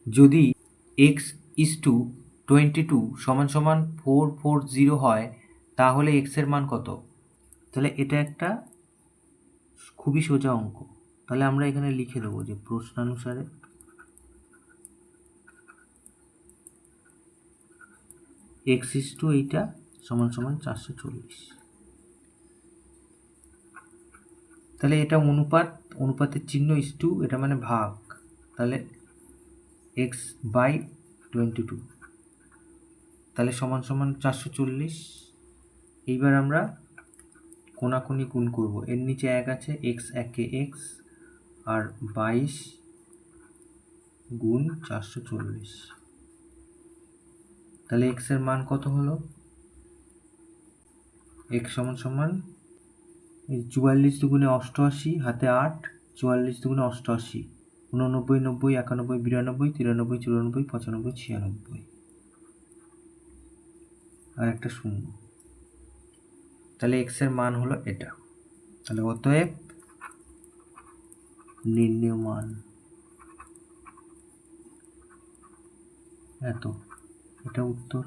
যদি x:22 সমান সমান 440 হয় তাহলে x এর মান কত? তাহলে এটা একটা খুবই সোজা অঙ্ক। তাহলে আমরা এখানে লিখে দেবো যে প্রশ্নানুসারে x:, এইটা সমান সমান 440। তাহলে এটা অনুপাতের চিহ্ন ইস্টু, এটা মানে ভাগ, তাহলে x/22, তাহলে সমান সমান 440। এইবার আমরা কোনাকুনি গুণ করব, এর নিচে 1 আছে, x একে x আর 22 গুণ 440। তাহলে x এর মান কত হলো? x সমান সমান 44 দুগুণে 88, হাতে 8, 44 দুগুণে 88, 89, 90, 91, 92, 93, 94, 95, 96, আর একটা শূন্য। তাহলে x এর মান হলো এটা। তাহলে অতএব নির্ণেয় মান এত। এটা উত্তর।